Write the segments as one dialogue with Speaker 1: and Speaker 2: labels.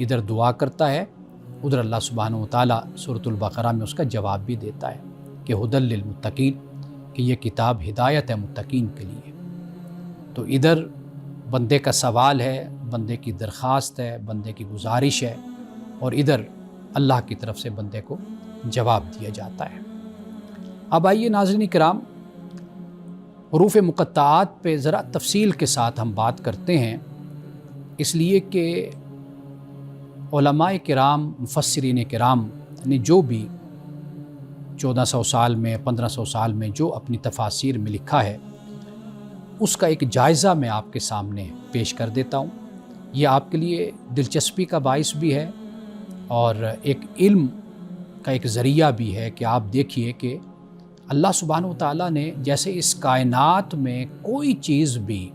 Speaker 1: ادھر دعا کرتا ہے، ادھر اللہ سبحانہ و تعالیٰ سورۃ البقرہ میں اس کا جواب بھی دیتا ہے کہ ھدی للمتقین، کہ یہ کتاب ہدایت ہے متقین کے لیے۔ تو ادھر بندے کا سوال ہے، بندے کی درخواست ہے، بندے کی گزارش ہے، اور ادھر اللہ کی طرف سے بندے کو جواب دیا جاتا ہے۔ اب آئیے ناظرین کرام، حروف مقطعات پہ ذرا تفصیل کے ساتھ ہم بات کرتے ہیں، اس لیے کہ علماء کرام، مفسرین کرام نے جو بھی 1400 سال میں، 1500 سال میں جو اپنی تفاسیر میں لکھا ہے، اس کا ایک جائزہ میں آپ کے سامنے پیش کر دیتا ہوں۔ یہ آپ کے لیے دلچسپی کا باعث بھی ہے اور ایک علم کا ایک ذریعہ بھی ہے کہ آپ دیکھیے کہ اللہ سبحانہ و تعالیٰ نے جیسے اس کائنات میں کوئی چیز بھی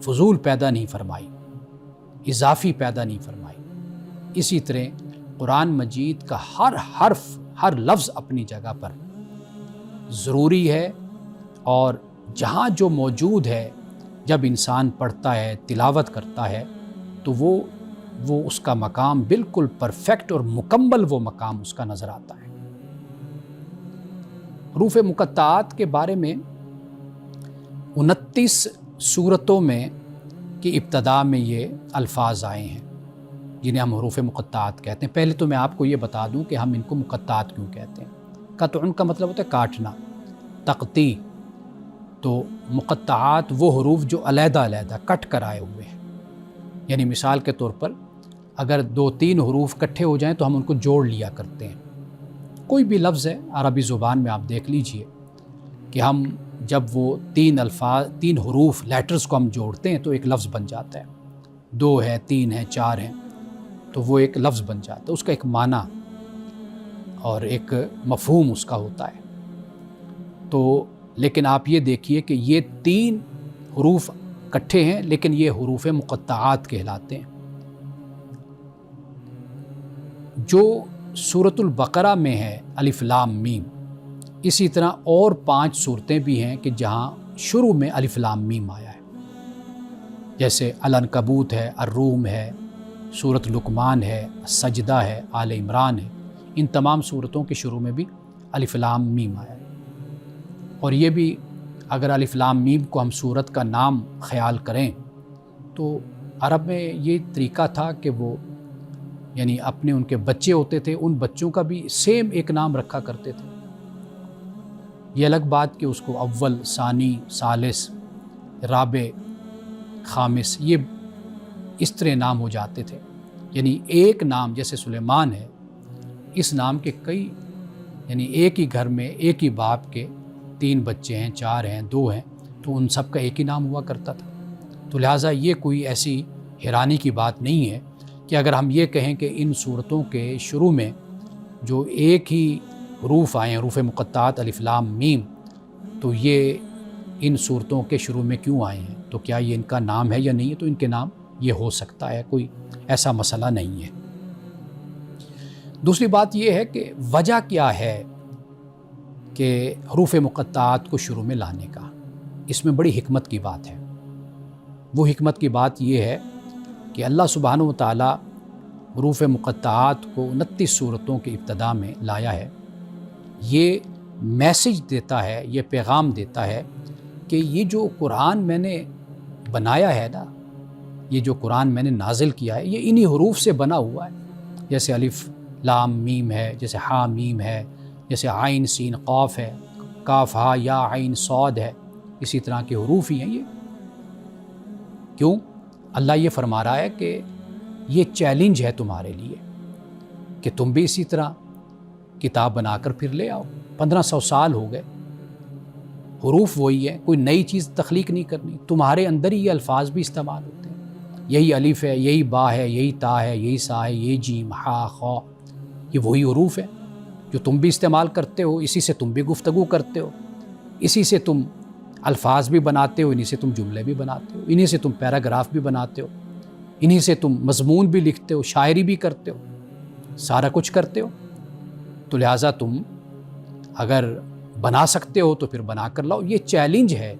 Speaker 1: فضول پیدا نہیں فرمائی، اضافی پیدا نہیں فرمائی، اسی طرح قرآن مجید کا ہر حرف، ہر لفظ اپنی جگہ پر ضروری ہے، اور جہاں جو موجود ہے جب انسان پڑھتا ہے، تلاوت کرتا ہے، تو وہ اس کا مقام بالکل پرفیکٹ اور مکمل وہ مقام اس کا نظر آتا ہے۔ حروف مقطعات کے بارے میں 29 سورتوں میں کی ابتدا میں یہ الفاظ آئے ہیں جنہیں ہم حروف مقطعات کہتے ہیں۔ پہلے تو میں آپ کو یہ بتا دوں کہ ہم ان کو مقطعات کیوں کہتے ہیں۔ قطع کا مطلب ہوتا ہے کاٹنا، تقطیع، تو مقطعات وہ حروف جو علیحدہ علیحدہ کٹ کر آئے ہوئے ہیں، یعنی مثال کے طور پر اگر 2-3 حروف کٹھے ہو جائیں تو ہم ان کو جوڑ لیا کرتے ہیں۔ کوئی بھی لفظ ہے عربی زبان میں آپ دیکھ لیجئے کہ ہم جب وہ 3 حروف لیٹرز کو ہم جوڑتے ہیں تو ایک لفظ بن جاتا ہے، 2 ہے، 3 ہے، 4 ہیں، تو وہ ایک لفظ بن جاتا ہے، اس کا ایک معنی اور ایک مفہوم اس کا ہوتا ہے۔ تو لیکن آپ یہ دیکھیے کہ یہ 3 حروف کٹھے ہیں لیکن یہ حروف مقطعات کہلاتے ہیں۔ جو سورۃ البقرہ میں ہے الف لام میم، اسی طرح اور 5 سورتیں بھی ہیں کہ جہاں شروع میں الف لام میم آیا ہے، جیسے العنکبوت ہے، الروم ہے، سورۃ لقمان ہے، سجدہ ہے، آل عمران ہے، ان تمام سورتوں کے شروع میں بھی الف لام میم آیا ہے۔ اور یہ بھی اگر الف لام میم کو ہم سورت کا نام خیال کریں تو عرب میں یہ طریقہ تھا کہ وہ یعنی اپنے ان کے بچے ہوتے تھے، ان بچوں کا بھی سیم ایک نام رکھا کرتے تھے۔ یہ الگ بات کہ اس کو اول، ثانی، ثالث، رابع، خامس، یہ اس طرح نام ہو جاتے تھے، یعنی ایک نام جیسے سلیمان ہے، اس نام کے کئی، یعنی ایک ہی گھر میں ایک ہی باپ کے 3 بچے ہیں، 4 ہیں، 2 ہیں، تو ان سب کا ایک ہی نام ہوا کرتا تھا۔ تو لہٰذا یہ کوئی ایسی حیرانی کی بات نہیں ہے کہ اگر ہم یہ کہیں کہ ان صورتوں کے شروع میں جو ایک ہی حروف آئے ہیں، حروف مقطعات الف لام میم، تو یہ ان صورتوں کے شروع میں کیوں آئے ہیں، تو کیا یہ ان کا نام ہے یا نہیں ہے؟ تو ان کے نام یہ ہو سکتا ہے، کوئی ایسا مسئلہ نہیں ہے۔ دوسری بات یہ ہے کہ وجہ کیا ہے کہ حروف مقطعات کو شروع میں لانے کا، اس میں بڑی حکمت کی بات ہے۔ وہ حکمت کی بات یہ ہے کہ اللہ سبحانہ و تعالیٰ حروف مقطعات کو 29 سورتوں کی ابتدا میں لایا ہے۔ یہ میسج دیتا ہے، یہ پیغام دیتا ہے کہ یہ جو قرآن میں نے بنایا ہے نا، یہ جو قرآن میں نے نازل کیا ہے، یہ انہی حروف سے بنا ہوا ہے، جیسے الف لام میم ہے، جیسے ہا میم ہے، جیسے عین سین قاف ہے، کاف ہا یا عین صاد ہے، اسی طرح کے حروف ہی ہیں یہ۔ کیوں؟ اللہ یہ فرما رہا ہے کہ یہ چیلنج ہے تمہارے لیے کہ تم بھی اسی طرح کتاب بنا کر پھر لے آؤ۔ 1500 سال ہو گئے، حروف وہی ہے، کوئی نئی چیز تخلیق نہیں کرنی، تمہارے اندر ہی یہ الفاظ بھی استعمال ہوتے ہیں، یہی الف ہے، یہی با ہے، یہی تا ہے، یہی سا ہے، یہی جیم ہا خا، یہ وہی حروف ہیں جو تم بھی استعمال کرتے ہو، اسی سے تم بھی گفتگو کرتے ہو، اسی سے تم الفاظ بھی بناتے ہو، انہی سے تم جملے بھی بناتے ہو، انہی سے تم پیراگراف بھی بناتے ہو، انہی سے تم مضمون بھی لکھتے ہو، شاعری بھی کرتے ہو، سارا کچھ کرتے ہو۔ تو لہٰذا تم اگر بنا سکتے ہو تو پھر بنا کر لاؤ۔ یہ چیلنج ہے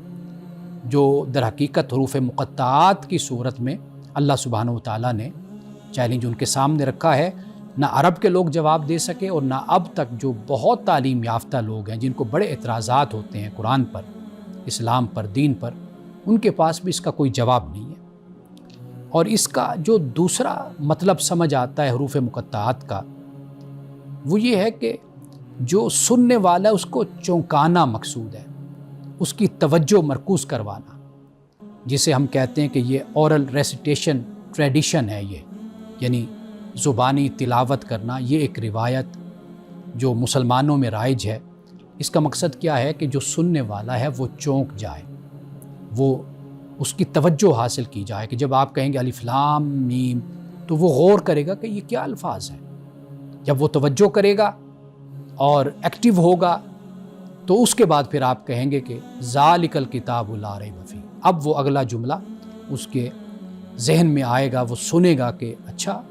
Speaker 1: جو در حقیقت حروف مقطعات کی صورت میں اللہ سبحانہ و تعالیٰ نے چیلنج ان کے سامنے رکھا ہے، نہ عرب کے لوگ جواب دے سکے اور نہ اب تک جو بہت تعلیم یافتہ لوگ ہیں جن کو بڑے اعتراضات ہوتے ہیں قرآن پر، اسلام پر، دین پر، ان کے پاس بھی اس کا کوئی جواب نہیں ہے۔ اور اس کا جو دوسرا مطلب سمجھ آتا ہے حروف مقطعات کا، وہ یہ ہے کہ جو سننے والا اس کو چونکانا مقصود ہے، اس کی توجہ مرکوز کروانا، جسے ہم کہتے ہیں کہ یہ اورل ریسیٹیشن ٹریڈیشن ہے، یہ یعنی زبانی تلاوت کرنا، یہ ایک روایت جو مسلمانوں میں رائج ہے۔ اس کا مقصد کیا ہے کہ جو سننے والا ہے وہ چونک جائے، وہ اس کی توجہ حاصل کی جائے، کہ جب آپ کہیں گے الف لام میم تو وہ غور کرے گا کہ یہ کیا الفاظ ہیں۔ جب وہ توجہ کرے گا اور ایکٹیو ہوگا تو اس کے بعد پھر آپ کہیں گے کہ ذالک الکتاب لا ریب فیہ، اب وہ اگلا جملہ اس کے ذہن میں آئے گا، وہ سنے گا کہ اچھا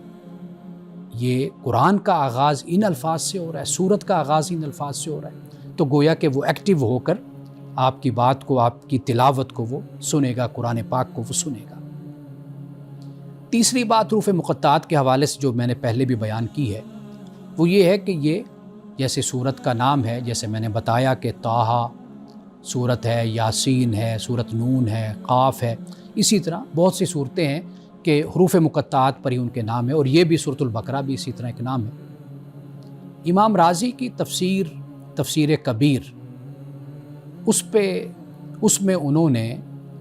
Speaker 1: یہ قرآن کا آغاز ان الفاظ سے ہو رہا ہے، سورت کا آغاز ان الفاظ سے ہو رہا ہے، تو گویا کہ وہ ایکٹیو ہو کر آپ کی بات کو، آپ کی تلاوت کو وہ سنے گا، قرآن پاک کو وہ سنے گا۔ تیسری بات حروف مقطعات کے حوالے سے جو میں نے پہلے بھی بیان کی ہے، وہ یہ ہے کہ یہ جیسے سورت کا نام ہے، جیسے میں نے بتایا کہ طٰہٰ سورت ہے، یاسین ہے، سورت نون ہے، قاف ہے، اسی طرح بہت سی صورتیں ہیں کہ حروف مقطعات پر ہی ان کے نام ہے، اور یہ بھی سورۃ البقرہ بھی اسی طرح ایک نام ہے۔ امام رازی کی تفسیر کبیر، اس میں انہوں نے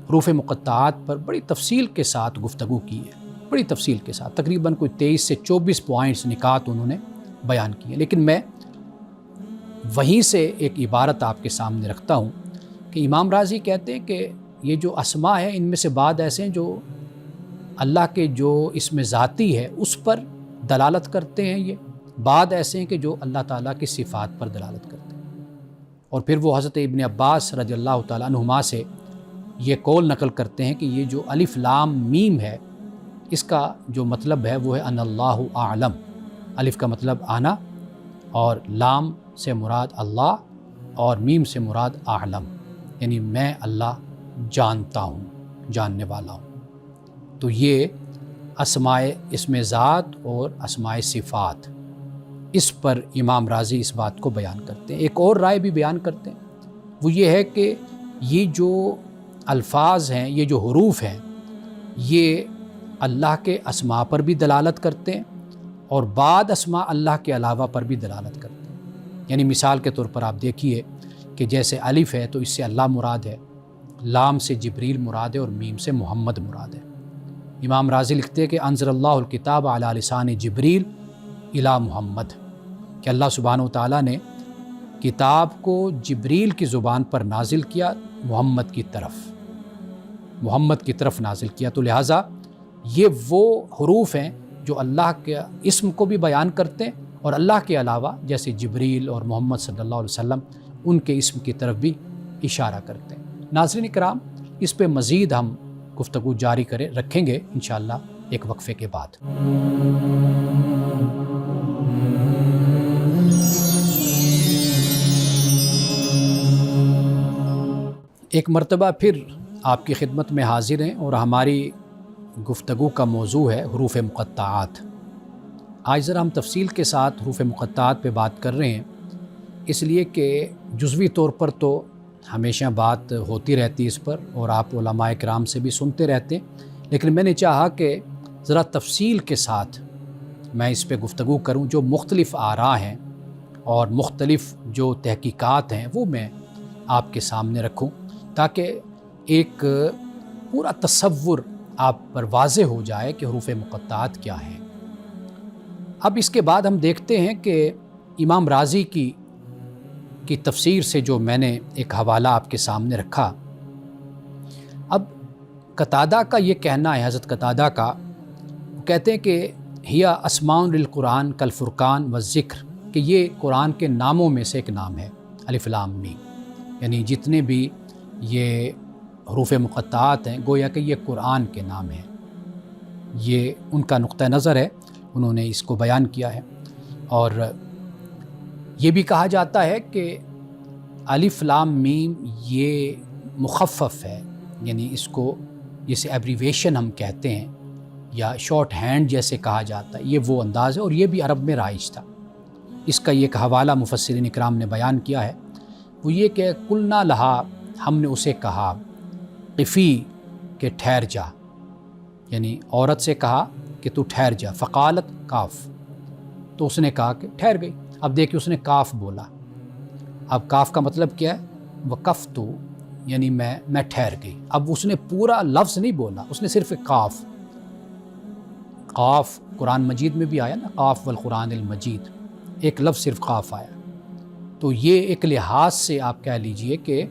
Speaker 1: حروف مقطعات پر بڑی تفصیل کے ساتھ گفتگو کی ہے، بڑی تفصیل کے ساتھ، تقریباً کوئی 23 سے 24 پوائنٹس نکات انہوں نے بیان کیے، لیکن میں وہیں سے ایک عبارت آپ کے سامنے رکھتا ہوں کہ امام رازی کہتے ہیں کہ یہ جو اسماء ہیں ان میں سے بعض ایسے ہیں جو اللہ کے جو اسم ذاتی ہے اس پر دلالت کرتے ہیں، یہ بعض ایسے ہیں کہ جو اللہ تعالیٰ کی صفات پر دلالت کرتے ہیں۔ اور پھر وہ حضرت ابن عباس رضی اللہ تعالیٰ عنہما سے یہ قول نقل کرتے ہیں کہ یہ جو الف لام میم ہے، اس کا جو مطلب ہے وہ ہے ان اللہ اعلم۔ الف کا مطلب آنا، اور لام سے مراد اللہ، اور میم سے مراد اعلم، یعنی میں اللہ جانتا ہوں، جاننے والا ہوں۔ تو یہ اسماء اسم ذات اور اسماء صفات، اس پر امام رازی اس بات کو بیان کرتے ہیں۔ ایک اور رائے بھی بیان کرتے ہیں، وہ یہ ہے کہ یہ جو الفاظ ہیں، یہ جو حروف ہیں، یہ اللہ کے اسماء پر بھی دلالت کرتے ہیں اور بعض اسماء اللہ کے علاوہ پر بھی دلالت کرتے ہیں۔ یعنی مثال کے طور پر آپ دیکھیے کہ جیسے الف ہے تو اس سے اللہ مراد ہے، لام سے جبریل مراد ہے، اور میم سے محمد مراد ہے۔ امام رازی لکھتے ہیں کہ انزل اللہ الکتاب علی لسان جبریل الی محمد، کہ اللہ سبحانہ وتعالیٰ نے کتاب کو جبریل کی زبان پر نازل کیا، محمد کی طرف نازل کیا۔ تو لہٰذا یہ وہ حروف ہیں جو اللہ کے اسم کو بھی بیان کرتے ہیں، اور اللہ کے علاوہ جیسے جبریل اور محمد صلی اللہ علیہ وسلم ان کے اسم کی طرف بھی اشارہ کرتے ہیں۔ ناظرین کرام، اس پہ مزید ہم گفتگو جاری رکھیں گے انشاءاللہ ایک وقفے کے بعد۔ ایک مرتبہ پھر آپ کی خدمت میں حاضر ہیں، اور ہماری گفتگو کا موضوع ہے حروف مقطعات۔ آج ذرا ہم تفصیل کے ساتھ حروف مقطعات پہ بات کر رہے ہیں، اس لیے کہ جزوی طور پر تو ہمیشہ بات ہوتی رہتی ہے اس پر، اور آپ علماء کرام سے بھی سنتے رہتے ہیں، لیکن میں نے چاہا کہ ذرا تفصیل کے ساتھ میں اس پہ گفتگو کروں، جو مختلف آراء ہیں اور مختلف جو تحقیقات ہیں وہ میں آپ کے سامنے رکھوں، تاکہ ایک پورا تصور آپ پر واضح ہو جائے کہ حروف مقطعات کیا ہیں۔ اب اس کے بعد ہم دیکھتے ہیں کہ امام رازی کی تفسیر سے جو میں نے ایک حوالہ آپ کے سامنے رکھا، اب قتادہ کا یہ کہنا ہے، حضرت قتادہ کا، وہ کہتے ہیں کہ ہیا اسماء للقرآن کالفرقان والذکر، کہ یہ قرآن کے ناموں میں سے ایک نام ہے، الف لام میم، یعنی جتنے بھی یہ حروف مقطعات ہیں گویا کہ یہ قرآن کے نام ہیں۔ یہ ان کا نقطہ نظر ہے، انہوں نے اس کو بیان کیا ہے۔ اور یہ بھی کہا جاتا ہے کہ الف لام میم یہ مخفف ہے، یعنی اس کو جسے ایبریویشن ہم کہتے ہیں، یا شارٹ ہینڈ جیسے کہا جاتا ہے، یہ وہ انداز ہے اور یہ بھی عرب میں رائج تھا۔ اس کا ایک حوالہ مفسرین اکرام نے بیان کیا ہے، وہ یہ کہ قلنا لہا، ہم نے اسے کہا، قفی کہ ٹھہر جا، یعنی عورت سے کہا کہ تو ٹھہر جا، فقالت کاف، تو اس نے کہا کہ ٹھہر گئی۔ اب دیکھیں اس نے کاف بولا، اب کاف کا مطلب کیا ہے؟ وقفتو، یعنی میں ٹھہر گئی۔ اب اس نے پورا لفظ نہیں بولا، اس نے صرف قاف قرآن مجید میں بھی آیا نا، قاف والقرآن المجید، ایک لفظ صرف قاف آیا۔ تو یہ ایک لحاظ سے آپ کہہ لیجئے کہ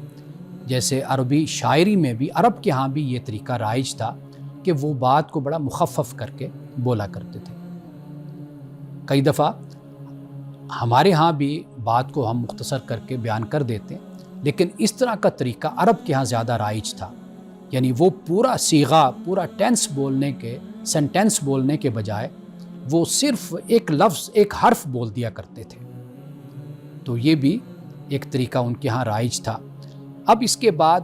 Speaker 1: جیسے عربی شاعری میں بھی، عرب کے ہاں بھی یہ طریقہ رائج تھا کہ وہ بات کو بڑا مخفف کر کے بولا کرتے تھے۔ کئی دفعہ ہمارے ہاں بھی بات کو ہم مختصر کر کے بیان کر دیتے ہیں، لیکن اس طرح کا طریقہ عرب کے ہاں زیادہ رائج تھا، یعنی وہ پورا صیغہ، پورا ٹینس بولنے کے، سینٹینس بولنے کے بجائے وہ صرف ایک لفظ، ایک حرف بول دیا کرتے تھے۔ تو یہ بھی ایک طریقہ ان کے ہاں رائج تھا۔ اب اس کے بعد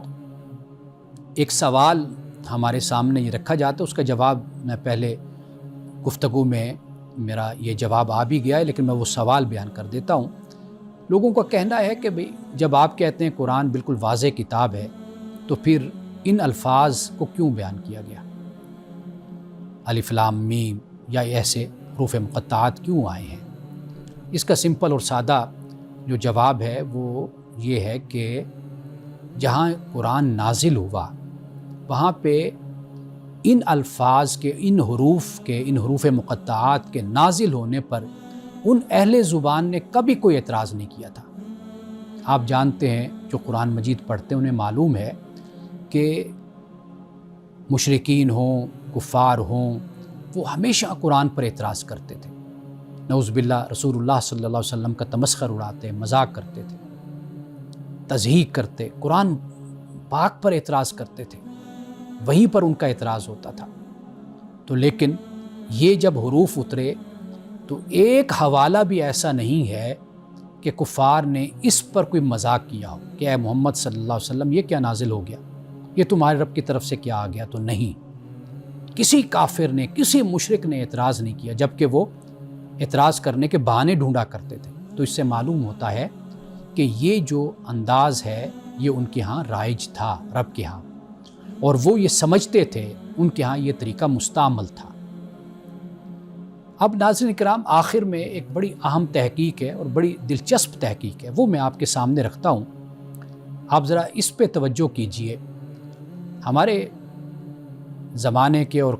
Speaker 1: ایک سوال ہمارے سامنے یہ رکھا جاتا ہے، اس کا جواب میں پہلے گفتگو میں میرا یہ جواب آ بھی گیا ہے، لیکن میں وہ سوال بیان کر دیتا ہوں۔ لوگوں کا کہنا ہے کہ بھئی جب آپ کہتے ہیں قرآن بالکل واضح کتاب ہے، تو پھر ان الفاظ کو کیوں بیان کیا گیا؟ الف لام میم یا ایسے حروف مقطعات کیوں آئے ہیں؟ اس کا سمپل اور سادہ جو جواب ہے وہ یہ ہے کہ جہاں قرآن نازل ہوا وہاں پہ ان الفاظ کے، ان حروف مقطعات کے نازل ہونے پر ان اہل زبان نے کبھی کوئی اعتراض نہیں کیا تھا۔ آپ جانتے ہیں جو قرآن مجید پڑھتے ہیں انہیں معلوم ہے کہ مشرکین ہوں، کفار ہوں، وہ ہمیشہ قرآن پر اعتراض کرتے تھے، نعوذ باللہ رسول اللہ صلی اللہ علیہ وسلم کا تمسخر اڑاتے، مذاق کرتے تھے، تضحیق کرتے، قرآن پاک پر اعتراض کرتے تھے، وہیں پر ان کا اعتراض ہوتا تھا۔ تو لیکن یہ جب حروف اترے تو ایک حوالہ بھی ایسا نہیں ہے کہ کفار نے اس پر کوئی مذاق کیا ہو کہ اے محمد صلی اللہ علیہ وسلم یہ کیا نازل ہو گیا، یہ تمہارے رب کی طرف سے کیا آ گیا؟ تو نہیں، کسی کافر نے، کسی مشرک نے اعتراض نہیں کیا، جبکہ وہ اعتراض کرنے کے بہانے ڈھونڈا کرتے تھے۔ تو اس سے معلوم ہوتا ہے کہ یہ جو انداز ہے یہ ان کے ہاں رائج تھا، رب کے ہاں، اور وہ یہ سمجھتے تھے، ان کے ہاں یہ طریقہ مستعمل تھا۔ اب ناظرین کرام، آخر میں ایک بڑی اہم تحقیق ہے اور بڑی دلچسپ تحقیق ہے، وہ میں آپ کے سامنے رکھتا ہوں، آپ ذرا اس پہ توجہ کیجئے۔ ہمارے زمانے کے اور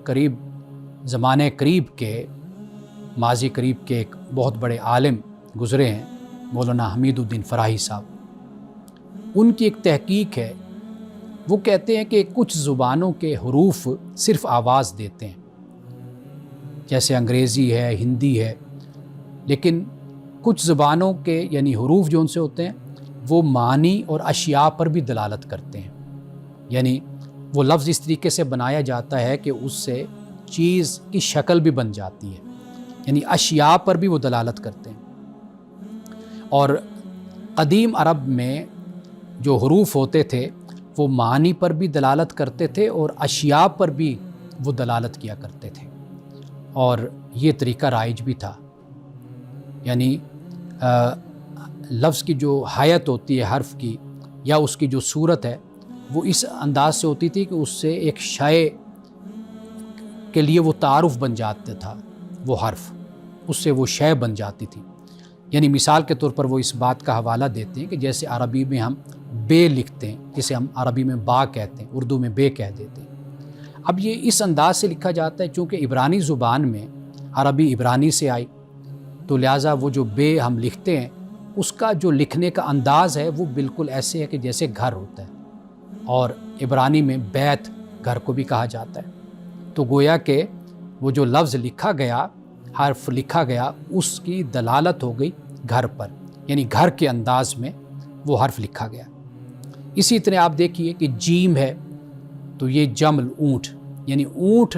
Speaker 1: زمانے قریب کے، ماضی قریب کے ایک بہت بڑے عالم گزرے ہیں، مولانا حمید الدین فراہی صاحب۔ ان کی ایک تحقیق ہے، وہ کہتے ہیں کہ کچھ زبانوں کے حروف صرف آواز دیتے ہیں، جیسے انگریزی ہے، ہندی ہے، لیکن کچھ زبانوں کے یعنی حروف جو ان سے ہوتے ہیں وہ معنی اور اشیاء پر بھی دلالت کرتے ہیں، یعنی وہ لفظ اس طریقے سے بنایا جاتا ہے کہ اس سے چیز کی شکل بھی بن جاتی ہے، یعنی اشیاء پر بھی وہ دلالت کرتے ہیں۔ اور قدیم عرب میں جو حروف ہوتے تھے وہ معنی پر بھی دلالت کرتے تھے اور اشیاء پر بھی وہ دلالت کیا کرتے تھے، اور یہ طریقہ رائج بھی تھا، یعنی لفظ کی جو حیت ہوتی ہے حرف کی یا اس کی جو صورت ہے وہ اس انداز سے ہوتی تھی کہ اس سے ایک شے کے لیے وہ تعارف بن جاتا تھا، وہ حرف اس سے وہ شے بن جاتی تھی۔ یعنی مثال کے طور پر وہ اس بات کا حوالہ دیتے ہیں کہ جیسے عربی میں ہم بے لکھتے ہیں، جسے ہم عربی میں با کہتے ہیں، اردو میں بے کہہ دیتے ہیں۔ اب یہ اس انداز سے لکھا جاتا ہے چونکہ عبرانی زبان میں، عربی عبرانی سے آئی، تو لہٰذا وہ جو بے ہم لکھتے ہیں اس کا جو لکھنے کا انداز ہے وہ بالکل ایسے ہے کہ جیسے گھر ہوتا ہے، اور عبرانی میں بیت گھر کو بھی کہا جاتا ہے۔ تو گویا کہ وہ جو لفظ لکھا گیا، حرف لکھا گیا، اس کی دلالت ہو گئی گھر پر، یعنی گھر کے انداز میں وہ حرف لکھا گیا۔ اسی طرح آپ دیکھیے کہ جیم ہے تو یہ جمل اونٹ، یعنی اونٹ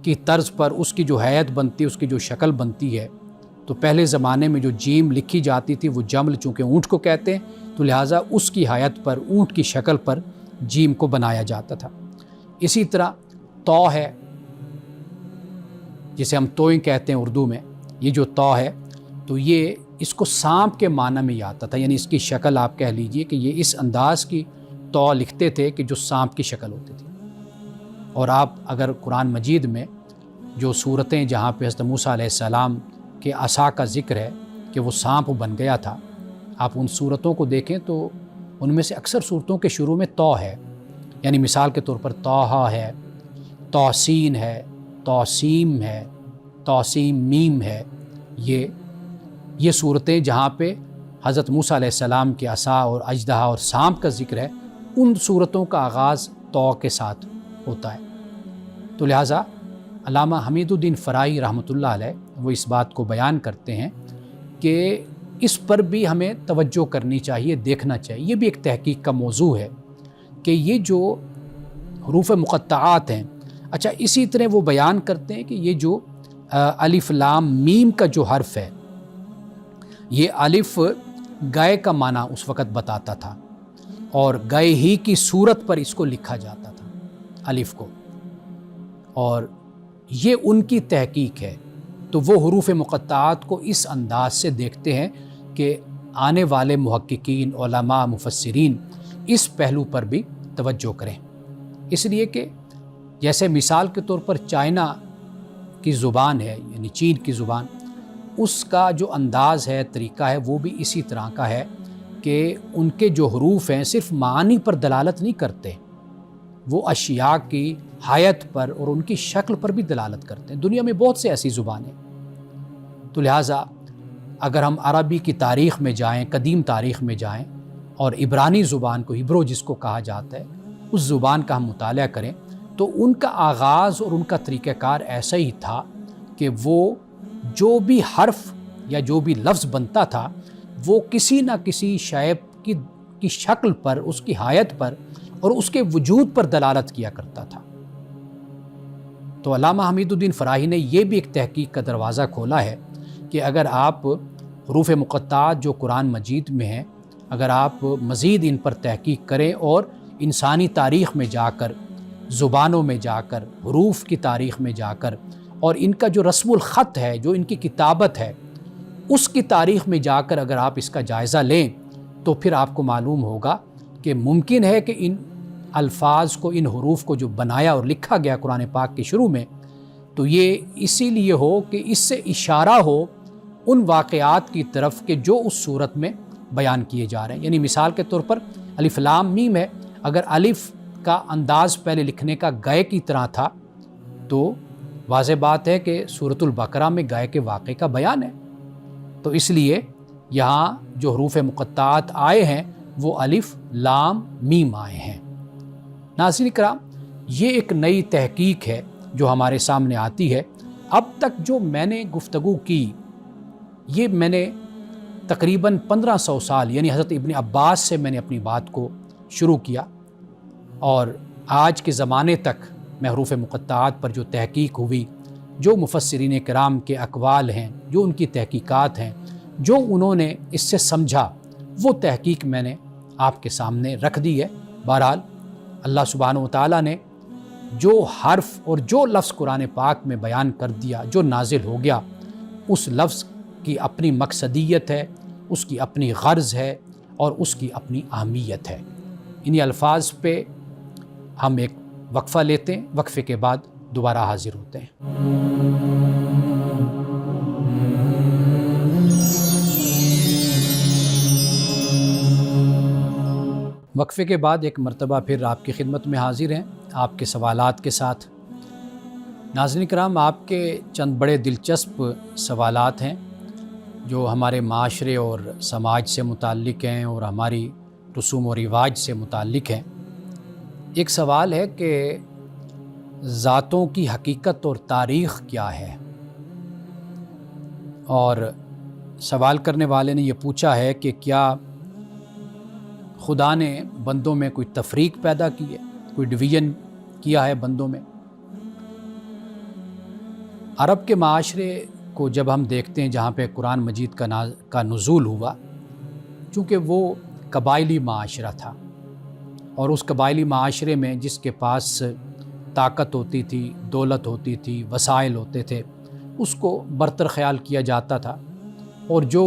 Speaker 1: کی طرز پر اس کی جو حیت بنتی ہے، اس کی جو شکل بنتی ہے، تو پہلے زمانے میں جو جیم لکھی جاتی تھی وہ جمل چونکہ اونٹ کو کہتے ہیں تو لہٰذا اس کی حیت پر، اونٹ کی شکل پر جیم کو بنایا جاتا تھا۔ اسی طرح تو ہے جسے ہم توئیں کہتے ہیں اردو میں، یہ جو تو ہے تو یہ اس کو سانپ کے معنی میں ہی آتا تھا، یعنی اس کی شکل آپ کہہ لیجئے کہ یہ اس انداز کی تو لکھتے تھے کہ جو سانپ کی شکل ہوتی تھی۔ اور آپ اگر قرآن مجید میں جو صورتیں جہاں پہ حضرت موسیٰ علیہ السلام کے عصا کا ذکر ہے کہ وہ سانپ بن گیا تھا، آپ ان صورتوں کو دیکھیں تو ان میں سے اکثر صورتوں کے شروع میں تو ہے، یعنی مثال کے طور پر طٰہٰ ہے، توسین ہے، توسیم ہے، توسیم میم ہے۔ یہ صورتیں جہاں پہ حضرت موسیٰ علیہ السلام کے عصا اور اژدہا اور سانپ کا ذکر ہے، ان صورتوں کا آغاز تو کے ساتھ ہوتا ہے۔ تو لہٰذا علامہ حمید الدین فرائی رحمۃ اللہ علیہ وہ اس بات کو بیان کرتے ہیں کہ اس پر بھی ہمیں توجہ کرنی چاہیے، دیکھنا چاہیے۔ یہ بھی ایک تحقیق کا موضوع ہے کہ یہ جو حروف مقطعات ہیں، اچھا اسی طرح وہ بیان کرتے ہیں کہ یہ جو الف لام میم کا جو حرف ہے، یہ الف گائے کا معنی اس وقت بتاتا تھا اور گائے ہی کی صورت پر اس کو لکھا جاتا تھا الف کو، اور یہ ان کی تحقیق ہے۔ تو وہ حروف مقطعات کو اس انداز سے دیکھتے ہیں کہ آنے والے محققین، علماء، مفسرین اس پہلو پر بھی توجہ کریں، اس لیے کہ جیسے مثال کے طور پر چائنا کی زبان ہے، یعنی چین کی زبان، اس کا جو انداز ہے، طریقہ ہے، وہ بھی اسی طرح کا ہے کہ ان کے جو حروف ہیں صرف معانی پر دلالت نہیں کرتے، وہ اشیاء کی حیت پر اور ان کی شکل پر بھی دلالت کرتے ہیں۔ دنیا میں بہت سے ایسی زبانیں، تو لہٰذا اگر ہم عربی کی تاریخ میں جائیں، قدیم تاریخ میں جائیں اور عبرانی زبان کو، ہبرو جس کو کہا جاتا ہے، اس زبان کا ہم مطالعہ کریں تو ان کا آغاز اور ان کا طریقہ کار ایسا ہی تھا کہ وہ جو بھی حرف یا جو بھی لفظ بنتا تھا وہ کسی نہ کسی شے کی شکل پر، اس کی حیت پر اور اس کے وجود پر دلالت کیا کرتا تھا۔ تو علامہ حمید الدین فراہی نے یہ بھی ایک تحقیق کا دروازہ کھولا ہے کہ اگر آپ حروف مقطعات جو قرآن مجید میں ہیں، اگر آپ مزید ان پر تحقیق کریں اور انسانی تاریخ میں جا کر، زبانوں میں جا کر، حروف کی تاریخ میں جا کر، اور ان کا جو رسم الخط ہے، جو ان کی کتابت ہے، اس کی تاریخ میں جا کر اگر آپ اس کا جائزہ لیں تو پھر آپ کو معلوم ہوگا کہ ممکن ہے کہ ان الفاظ کو، ان حروف کو جو بنایا اور لکھا گیا قرآن پاک کے شروع میں، تو یہ اسی لیے ہو کہ اس سے اشارہ ہو ان واقعات کی طرف کہ جو اس صورت میں بیان کیے جا رہے ہیں۔ یعنی مثال کے طور پر الف لام میم ہے، اگر الف کا انداز پہلے لکھنے کا گائے کی طرح تھا تو واضح بات ہے کہ سورۃ البقرہ میں گائے کے واقعے کا بیان ہے، تو اس لیے یہاں جو حروف مقطعات آئے ہیں وہ الف لام میم آئے ہیں۔ ناظرین کرام، یہ ایک نئی تحقیق ہے جو ہمارے سامنے آتی ہے۔ اب تک جو میں نے گفتگو کی، یہ میں نے تقریباً 1500 سال یعنی حضرت ابن عباس سے میں نے اپنی بات کو شروع کیا، اور آج کے زمانے تک میں حروف مقطعات پر جو تحقیق ہوئی، جو مفسرین کرام کے اقوال ہیں، جو ان کی تحقیقات ہیں، جو انہوں نے اس سے سمجھا، وہ تحقیق میں نے آپ کے سامنے رکھ دی ہے۔ بہرحال اللہ سبحانہ وتعالیٰ نے جو حرف اور جو لفظ قرآن پاک میں بیان کر دیا، جو نازل ہو گیا، اس لفظ کی اپنی مقصدیت ہے، اس کی اپنی غرض ہے اور اس کی اپنی اہمیت ہے۔ انہی الفاظ پہ ہم ایک وقفہ لیتے ہیں، وقفے کے بعد دوبارہ حاضر ہوتے ہیں۔ وقفے کے بعد ایک مرتبہ پھر آپ کی خدمت میں حاضر ہیں، آپ کے سوالات کے ساتھ۔ ناظرین کرام، آپ کے چند بڑے دلچسپ سوالات ہیں جو ہمارے معاشرے اور سماج سے متعلق ہیں اور ہماری رسوم و رواج سے متعلق ہیں۔ ایک سوال ہے کہ ذاتوں کی حقیقت اور تاریخ کیا ہے، اور سوال کرنے والے نے یہ پوچھا ہے کہ کیا خدا نے بندوں میں کوئی تفریق پیدا کی ہے، کوئی ڈویژن کیا ہے بندوں میں۔ عرب کے معاشرے کو جب ہم دیکھتے ہیں جہاں پہ قرآن مجید کا نزول ہوا، چونکہ وہ قبائلی معاشرہ تھا، اور اس قبائلی معاشرے میں جس کے پاس طاقت ہوتی تھی، دولت ہوتی تھی، وسائل ہوتے تھے، اس کو برتر خیال کیا جاتا تھا، اور جو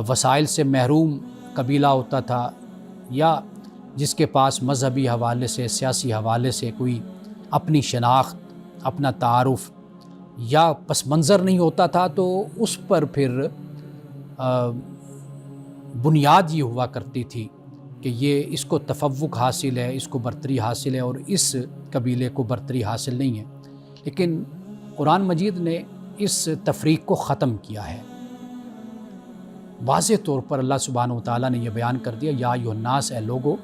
Speaker 1: وسائل سے محروم قبیلہ ہوتا تھا یا جس کے پاس مذہبی حوالے سے، سیاسی حوالے سے کوئی اپنی شناخت، اپنا تعارف یا پس منظر نہیں ہوتا تھا، تو اس پر پھر بنیاد یہ ہوا کرتی تھی کہ یہ اس کو تفوق حاصل ہے، اس کو برتری حاصل ہے، اور اس قبیلے کو برتری حاصل نہیں ہے۔ لیکن قرآن مجید نے اس تفریق کو ختم کیا ہے۔ واضح طور پر اللہ سبحانہ و تعالیٰ نے یہ بیان کر دیا، یا ایھا الناس، اے لوگو،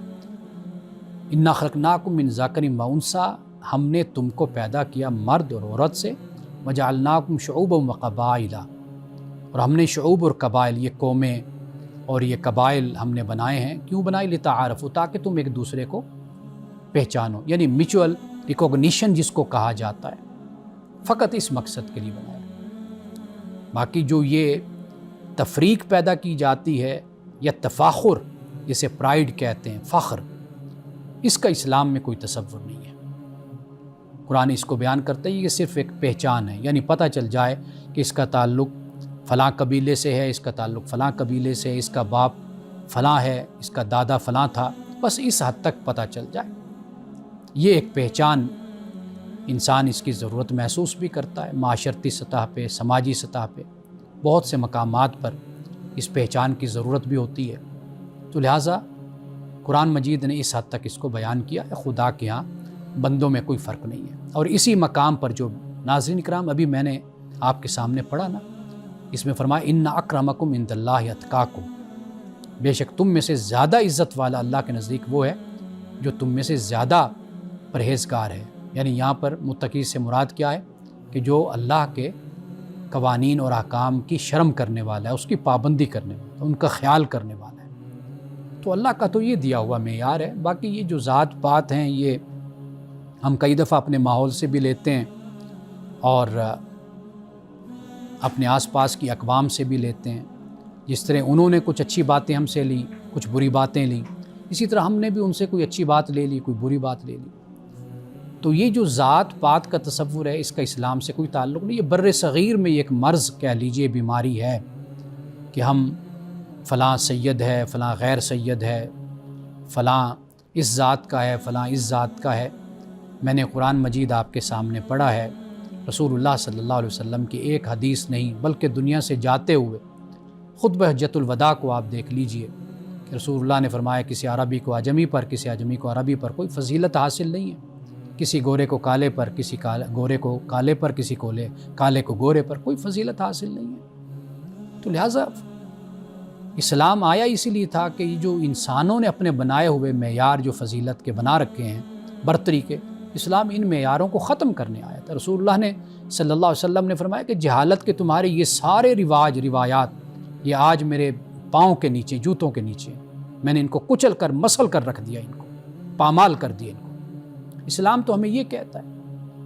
Speaker 1: انا خلقناکم من ذکر و انثی، ہم نے تم کو پیدا کیا مرد اور عورت سے، وجعلناکم شعوبا و قبائل، اور ہم نے شعوب اور قبائل، یہ قومیں اور یہ قبائل ہم نے بنائے ہیں، کیوں بنائے؟ لتعارفوا، تاکہ تم ایک دوسرے کو پہچانو، یعنی میوچل ریکوگنیشن جس کو کہا جاتا ہے، فقط اس مقصد کے لیے بنایا۔ باقی جو یہ تفریق پیدا کی جاتی ہے یا تفاخر، جسے پرائیڈ کہتے ہیں، فخر، اس کا اسلام میں کوئی تصور نہیں ہے۔ قرآن اس کو بیان کرتا ہے، یہ صرف ایک پہچان ہے، یعنی پتہ چل جائے کہ اس کا تعلق فلاں قبیلے سے ہے، اس کا تعلق فلاں قبیلے سے، اس کا باپ فلاں ہے، اس کا دادا فلاں تھا، بس اس حد تک پتہ چل جائے۔ یہ ایک پہچان، انسان اس کی ضرورت محسوس بھی کرتا ہے، معاشرتی سطح پہ، سماجی سطح پہ، بہت سے مقامات پر اس پہچان کی ضرورت بھی ہوتی ہے۔ تو لہٰذا قرآن مجید نے اس حد تک اس کو بیان کیا ہے، خدا کے ہاں بندوں میں کوئی فرق نہیں ہے۔ اور اسی مقام پر جو ناظرین کرام ابھی میں نے آپ کے سامنے پڑھا نا، اس میں فرمایا ان اکرمکم عند اللہ اتقاکم، بے شک تم میں سے زیادہ عزت والا اللہ کے نزدیک وہ ہے جو تم میں سے زیادہ پرہیزگار ہے۔ یعنی یہاں پر متقی سے مراد کیا ہے؟ کہ جو اللہ کے قوانین اور احکام کی شرم کرنے والا ہے، اس کی پابندی کرنے والا ہے، ان کا خیال کرنے والا ہے۔ تو اللہ کا تو یہ دیا ہوا معیار ہے۔ باقی یہ جو ذات پات ہیں، یہ ہم کئی دفعہ اپنے ماحول سے بھی لیتے ہیں اور اپنے آس پاس کی اقوام سے بھی لیتے ہیں۔ جس طرح انہوں نے کچھ اچھی باتیں ہم سے لیں، کچھ بری باتیں لیں، اسی طرح ہم نے بھی ان سے کوئی اچھی بات لے لی، کوئی بری بات لے لی۔ تو یہ جو ذات پات کا تصور ہے، اس کا اسلام سے کوئی تعلق نہیں۔ یہ بر صغیر میں یہ ایک مرض کہہ لیجئے، بیماری ہے کہ ہم فلاں سید ہے، فلاں غیر سید ہے، فلاں اس ذات کا ہے، فلاں اس ذات کا ہے۔ میں نے قرآن مجید آپ کے سامنے پڑھا ہے، رسول اللہ صلی اللہ علیہ وسلم کی ایک حدیث نہیں بلکہ دنیا سے جاتے ہوئے خطبہ حجۃ الوداع کو آپ دیکھ لیجئے کہ رسول اللہ نے فرمایا کسی عربی کو عجمی پر، کسی عجمی کو عربی پر کوئی فضیلت حاصل نہیں ہے، کسی گورے کو کالے پر، کسی گورے کو کالے پر، کسی کالے کو گورے پر کوئی فضیلت حاصل نہیں ہے۔ تو لہٰذا اسلام آیا اسی لیے تھا کہ یہ جو انسانوں نے اپنے بنائے ہوئے معیار جو فضیلت کے بنا رکھے ہیں، برتری کے، اسلام ان معیاروں کو ختم کرنے آیا تھا۔ رسول اللہ نے صلی اللہ علیہ وسلم نے فرمایا کہ جہالت کے تمہارے یہ سارے روایات یہ آج میرے پاؤں کے نیچے، جوتوں کے نیچے، میں نے ان کو کچل کر، مسل کر رکھ دیا، ان کو پامال کر دیا ان کو۔ اسلام تو ہمیں یہ کہتا ہے،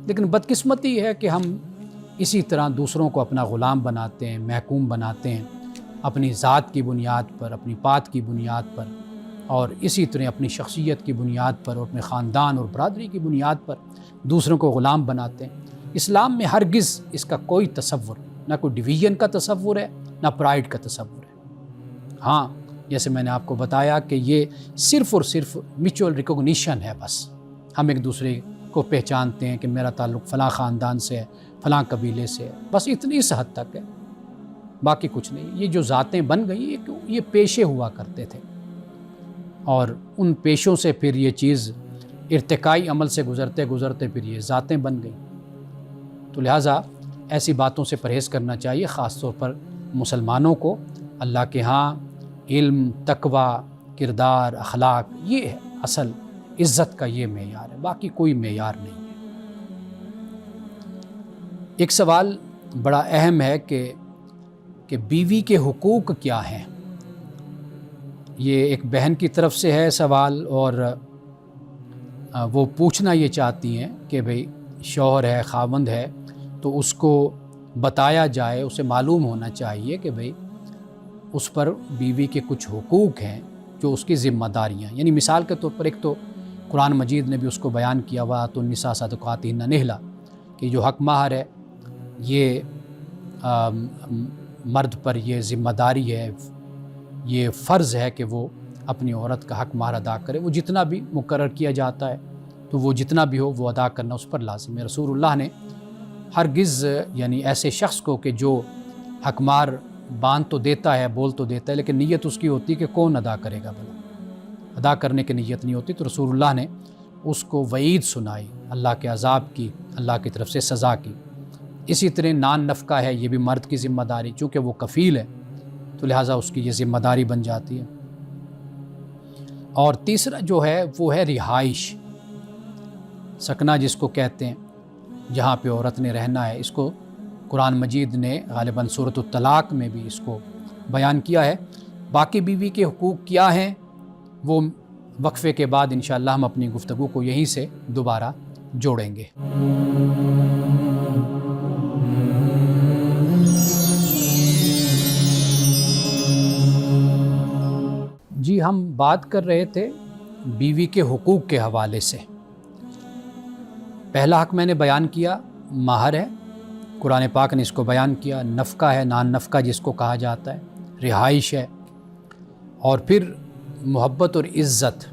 Speaker 1: لیکن بدقسمتی ہے کہ ہم اسی طرح دوسروں کو اپنا غلام بناتے ہیں، محکوم بناتے ہیں، اپنی ذات کی بنیاد پر، اپنی پات کی بنیاد پر، اور اسی طرح اپنی شخصیت کی بنیاد پر اور اپنے خاندان اور برادری کی بنیاد پر دوسروں کو غلام بناتے ہیں۔ اسلام میں ہرگز اس کا کوئی تصور، نہ کوئی ڈویژن کا تصور ہے، نہ پرائیڈ کا تصور ہے۔ ہاں، جیسے میں نے آپ کو بتایا کہ یہ صرف اور صرف میوچل ریکوگنیشن ہے، بس ہم ایک دوسرے کو پہچانتے ہیں کہ میرا تعلق فلاں خاندان سے ہے، فلاں قبیلے سے ہے، بس اتنی اس حد تک ہے، باقی کچھ نہیں۔ یہ جو ذاتیں بن گئی، یہ پیشے ہوا کرتے تھے، اور ان پیشوں سے پھر یہ چیز ارتقائی عمل سے گزرتے گزرتے پھر یہ ذاتیں بن گئیں۔ تو لہٰذا ایسی باتوں سے پرہیز کرنا چاہیے، خاص طور پر مسلمانوں کو۔ اللہ کے ہاں علم، تقوی، کردار، اخلاق، یہ ہے اصل عزت کا، یہ معیار ہے، باقی کوئی معیار نہیں ہے۔ ایک سوال بڑا اہم ہے کہ بیوی کے حقوق کیا ہیں؟ یہ ایک بہن کی طرف سے ہے سوال، اور وہ پوچھنا یہ چاہتی ہیں کہ بھئی شوہر ہے، خاوند ہے، تو اس کو بتایا جائے، اسے معلوم ہونا چاہیے کہ بھئی اس پر بیوی کے کچھ حقوق ہیں جو اس کی ذمہ داریاں، یعنی مثال کے طور پر ایک تو قرآن مجید نے بھی اس کو بیان کیا، وَآتُوا النِّسَاءَ صَدُقَاتِهِنَّ نِحْلَةً، کہ جو حق مہر ہے یہ مرد پر یہ ذمہ داری ہے، یہ فرض ہے کہ وہ اپنی عورت کا حق مہر ادا کرے۔ وہ جتنا بھی مقرر کیا جاتا ہے تو وہ جتنا بھی ہو وہ ادا کرنا اس پر لازم ہے۔ رسول اللہ نے ہرگز یعنی ایسے شخص کو کہ جو حق مہر باندھ تو دیتا ہے، بول تو دیتا ہے، لیکن نیت اس کی ہوتی ہے کہ کون ادا کرے گا، بھلا ادا کرنے کی نیت نہیں ہوتی، تو رسول اللہ نے اس کو وعید سنائی، اللہ کے عذاب کی، اللہ کی طرف سے سزا کی۔ اسی طرح نان نفقہ ہے، یہ بھی مرد کی ذمہ داری، چونکہ وہ کفیل ہے تو لہٰذا اس کی یہ ذمہ داری بن جاتی ہے۔ اور تیسرا جو ہے وہ ہے رہائش، سکنا جس کو کہتے ہیں، جہاں پہ عورت نے رہنا ہے۔ اس کو قرآن مجید نے غالباً سورۃ الطلاق میں بھی اس کو بیان کیا ہے۔ باقی بیوی کے حقوق کیا ہیں وہ وقفے کے بعد انشاءاللہ ہم اپنی گفتگو کو یہیں سے دوبارہ جوڑیں گے۔ جی، ہم بات کر رہے تھے بیوی کے حقوق کے حوالے سے۔ پہلا حق میں نے بیان کیا مہر ہے، قرآن پاک نے اس کو بیان کیا۔ نفقہ ہے، نان نفقہ جس کو کہا جاتا ہے، رہائش ہے، اور پھر محبت اور عزت،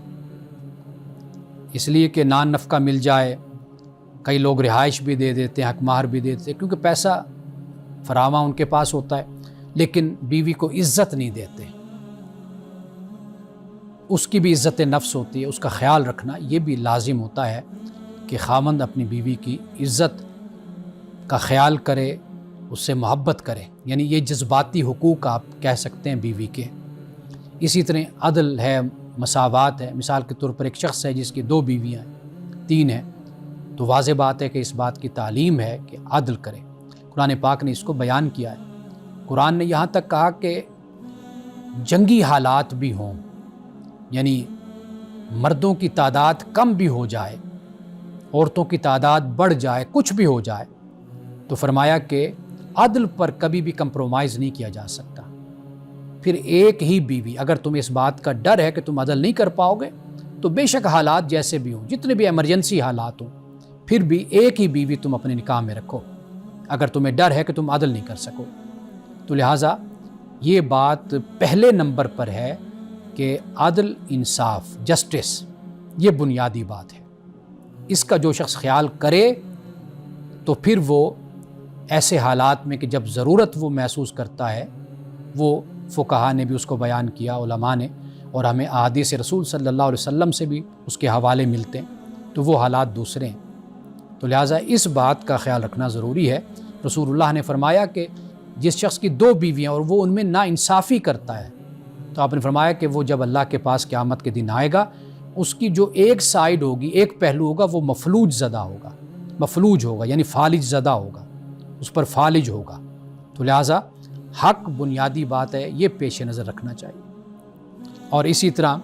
Speaker 1: اس لیے کہ نان نفقہ مل جائے، کئی لوگ رہائش بھی دے دیتے ہیں، حق مہر بھی دے دیتے ہیں، کیونکہ پیسہ فراواں ان کے پاس ہوتا ہے، لیکن بیوی کو عزت نہیں دیتے۔ اس کی بھی عزت نفس ہوتی ہے، اس کا خیال رکھنا یہ بھی لازم ہوتا ہے کہ خاوند اپنی بیوی کی عزت کا خیال کرے، اس سے محبت کرے، یعنی یہ جذباتی حقوق آپ کہہ سکتے ہیں بیوی کے۔ اسی طرح عدل ہے، مساوات ہے۔ مثال کے طور پر ایک شخص ہے جس کی 2 بیویاں ہیں، 3 ہیں، تو واضح بات ہے کہ اس بات کی تعلیم ہے کہ عدل کرے۔ قرآن پاک نے اس کو بیان کیا ہے۔ قرآن نے یہاں تک کہا کہ جنگی حالات بھی ہوں، یعنی مردوں کی تعداد کم بھی ہو جائے، عورتوں کی تعداد بڑھ جائے، کچھ بھی ہو جائے، تو فرمایا کہ عدل پر کبھی بھی کمپرومائز نہیں کیا جا سکتا۔ پھر ایک ہی بیوی، اگر تمہیں اس بات کا ڈر ہے کہ تم عدل نہیں کر پاؤ گے تو بے شک حالات جیسے بھی ہوں، جتنے بھی ایمرجنسی حالات ہوں، پھر بھی ایک ہی بیوی تم اپنے نکاح میں رکھو، اگر تمہیں ڈر ہے کہ تم عدل نہیں کر سکو۔ تو لہٰذا یہ بات پہلے نمبر پر ہے کہ عدل، انصاف، جسٹس یہ بنیادی بات ہے۔ اس کا جو شخص خیال کرے تو پھر وہ ایسے حالات میں کہ جب ضرورت وہ محسوس کرتا ہے، وہ فقہا نے بھی اس کو بیان کیا، علماء نے، اور ہمیں احادیث رسول صلی اللہ علیہ وسلم سے بھی اس کے حوالے ملتے ہیں، تو وہ حالات دوسرے ہیں۔ تو لہٰذا اس بات کا خیال رکھنا ضروری ہے۔ رسول اللہ نے فرمایا کہ جس شخص کی 2 بیویاں اور وہ ان میں ناانصافی کرتا ہے، تو آپ نے فرمایا کہ وہ جب اللہ کے پاس قیامت کے دن آئے گا، اس کی جو ایک سائیڈ ہوگی، ایک پہلو ہوگا، وہ مفلوج زدہ ہوگا، مفلوج ہوگا یعنی فالج زدہ ہوگا، اس پر فالج ہوگا۔ تو لہٰذا حق بنیادی بات ہے، یہ پیش نظر رکھنا چاہیے۔ اور اسی طرح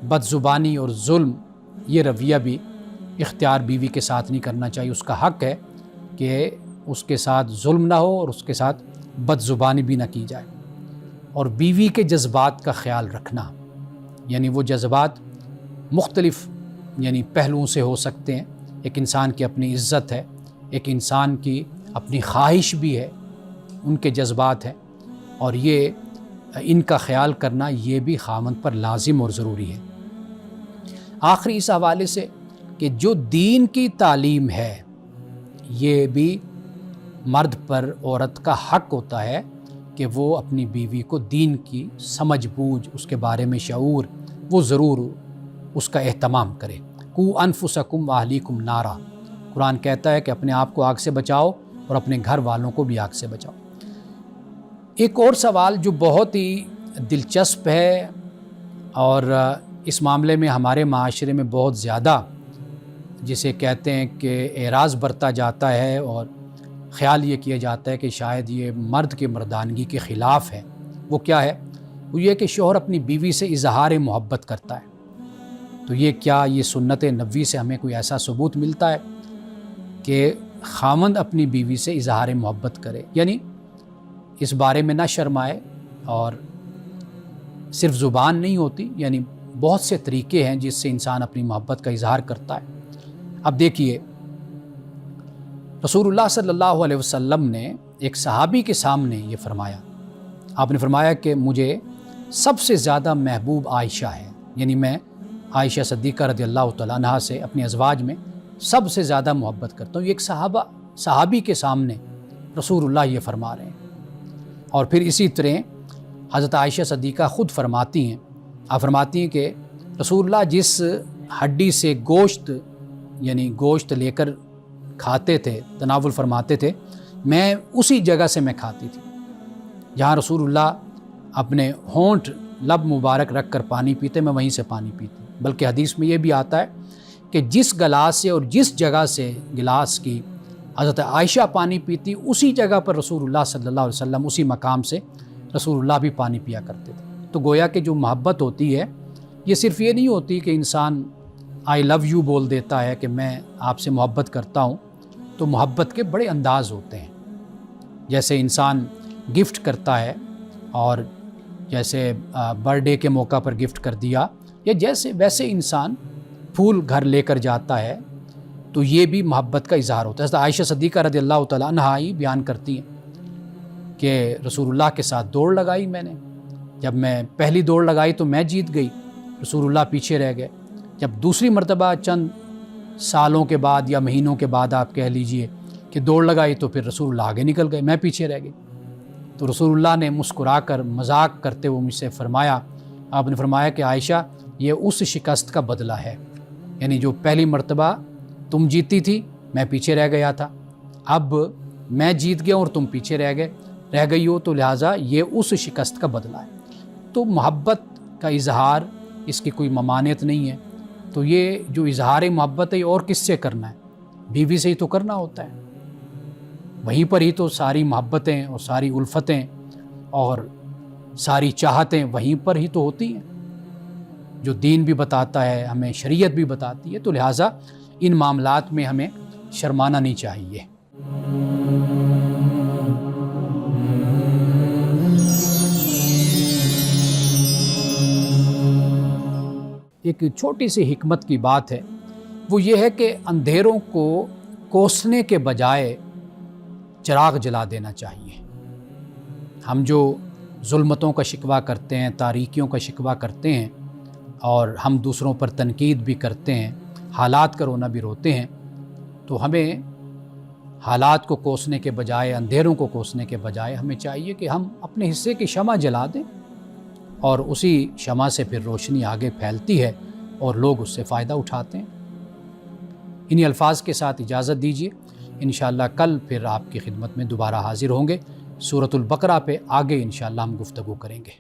Speaker 1: بد زبانی اور ظلم، یہ رویہ بھی اختیار بیوی کے ساتھ نہیں کرنا چاہیے۔ اس کا حق ہے کہ اس کے ساتھ ظلم نہ ہو اور اس کے ساتھ بد زبانی بھی نہ کی جائے۔ اور بیوی کے جذبات کا خیال رکھنا، یعنی وہ جذبات مختلف یعنی پہلوؤں سے ہو سکتے ہیں۔ ایک انسان کی اپنی عزت ہے، ایک انسان کی اپنی خواہش بھی ہے، ان کے جذبات ہیں، اور یہ ان کا خیال کرنا یہ بھی خاوند پر لازم اور ضروری ہے۔ آخری اس حوالے سے کہ جو دین کی تعلیم ہے، یہ بھی مرد پر عورت کا حق ہوتا ہے کہ وہ اپنی بیوی کو دین کی سمجھ بوجھ، اس کے بارے میں شعور، وہ ضرور اس کا اہتمام کرے۔ قوا انفسکم واہلیکم نارا، قرآن کہتا ہے کہ اپنے آپ کو آگ سے بچاؤ اور اپنے گھر والوں کو بھی آگ سے بچاؤ۔ ایک اور سوال جو بہت ہی دلچسپ ہے اور اس معاملے میں ہمارے معاشرے میں بہت زیادہ جسے کہتے ہیں کہ اعراض برتا جاتا ہے اور خیال یہ کیا جاتا ہے کہ شاید یہ مرد کی مردانگی کے خلاف ہے، وہ کیا ہے؟ وہ یہ کہ شوہر اپنی بیوی سے اظہار محبت کرتا ہے۔ تو یہ کیا یہ سنت نبوی سے ہمیں کوئی ایسا ثبوت ملتا ہے کہ خاوند اپنی بیوی سے اظہار محبت کرے؟ یعنی اس بارے میں نہ شرمائے، اور صرف زبان نہیں ہوتی، یعنی بہت سے طریقے ہیں جس سے انسان اپنی محبت کا اظہار کرتا ہے۔ اب دیکھیے، رسول اللہ صلی اللہ علیہ وسلم نے ایک صحابی کے سامنے یہ فرمایا، آپ نے فرمایا کہ مجھے سب سے زیادہ محبوب عائشہ ہے، یعنی میں عائشہ صدیقہ رضی اللہ تعالیٰ عنہا سے اپنے ازواج میں سب سے زیادہ محبت کرتا ہوں۔ یہ ایک صحابی کے سامنے رسول اللہ یہ فرما رہے ہیں۔ اور پھر اسی طرح حضرت عائشہ صدیقہ خود فرماتی ہیں، آپ فرماتی ہیں کہ رسول اللہ جس ہڈی سے گوشت لے کر کھاتے تھے، تناول فرماتے تھے، میں اسی جگہ سے میں کھاتی تھی جہاں رسول اللہ اپنے ہونٹ لب مبارک رکھ کر پانی پیتے، میں وہیں سے پانی پیتی۔ بلکہ حدیث میں یہ بھی آتا ہے کہ جس گلاس سے اور جس جگہ سے گلاس کی حضرت عائشہ پانی پیتی، اسی جگہ پر رسول اللہ صلی اللہ علیہ وسلم اسی مقام سے رسول اللہ بھی پانی پیا کرتے تھے۔ تو گویا کہ جو محبت ہوتی ہے یہ صرف یہ نہیں ہوتی کہ انسان آئی لو یو بول دیتا ہے کہ میں آپ سے محبت کرتا ہوں، تو محبت کے بڑے انداز ہوتے ہیں۔ جیسے انسان گفٹ کرتا ہے، اور جیسے برتھ ڈے کے موقع پر گفٹ کر دیا، یا ویسے انسان پھول گھر لے کر جاتا ہے، تو یہ بھی محبت کا اظہار ہوتا ہے۔ حضرت عائشہ صدیقہ رضی اللہ تعالیٰ عنہا ہی بیان کرتی ہیں کہ رسول اللہ کے ساتھ دوڑ لگائی میں نے، جب میں پہلی دوڑ لگائی تو میں جیت گئی، رسول اللہ پیچھے رہ گئے۔ جب دوسری مرتبہ چند سالوں کے بعد یا مہینوں کے بعد آپ کہہ لیجئے کہ دوڑ لگائی، تو پھر رسول اللہ آگے نکل گئے، میں پیچھے رہ گئی۔ تو رسول اللہ نے مسکرا کر مذاق کرتے ہوئے مجھ سے فرمایا، آپ نے فرمایا کہ عائشہ یہ اس شکست کا بدلہ ہے، یعنی جو پہلی مرتبہ تم جیتی تھی میں پیچھے رہ گیا تھا، اب میں جیت گیا اور تم پیچھے رہ گئی ہو، تو لہٰذا یہ اس شکست کا بدلہ ہے۔ تو محبت کا اظہار، اس کی کوئی ممانعت نہیں ہے۔ تو یہ جو اظہار محبت ہے یہ اور کس سے کرنا ہے؟ بیوی سے ہی تو کرنا ہوتا ہے، وہیں پر ہی تو ساری محبتیں اور ساری الفتیں اور ساری چاہتیں وہیں پر ہی تو ہوتی ہیں، جو دین بھی بتاتا ہے، ہمیں شریعت بھی بتاتی ہے۔ تو لہٰذا ان معاملات میں ہمیں شرمانا نہیں چاہیے۔ ایک چھوٹی سی حکمت کی بات ہے، وہ یہ ہے کہ اندھیروں کو کوسنے کے بجائے چراغ جلا دینا چاہیے۔ ہم جو ظلمتوں کا شکوہ کرتے ہیں، تاریکیوں کا شکوہ کرتے ہیں، اور ہم دوسروں پر تنقید بھی کرتے ہیں، حالات کا رونا بھی روتے ہیں، تو ہمیں حالات کو کوسنے کے بجائے، اندھیروں کو کوسنے کے بجائے ہمیں چاہیے کہ ہم اپنے حصے کی شمع جلا دیں، اور اسی شمع سے پھر روشنی آگے پھیلتی ہے اور لوگ اس سے فائدہ اٹھاتے ہیں۔ انہی الفاظ کے ساتھ اجازت دیجیے، انشاءاللہ کل پھر آپ کی خدمت میں دوبارہ حاضر ہوں گے۔ سورۃ البقرہ پہ آگے انشاءاللہ ہم گفتگو کریں گے۔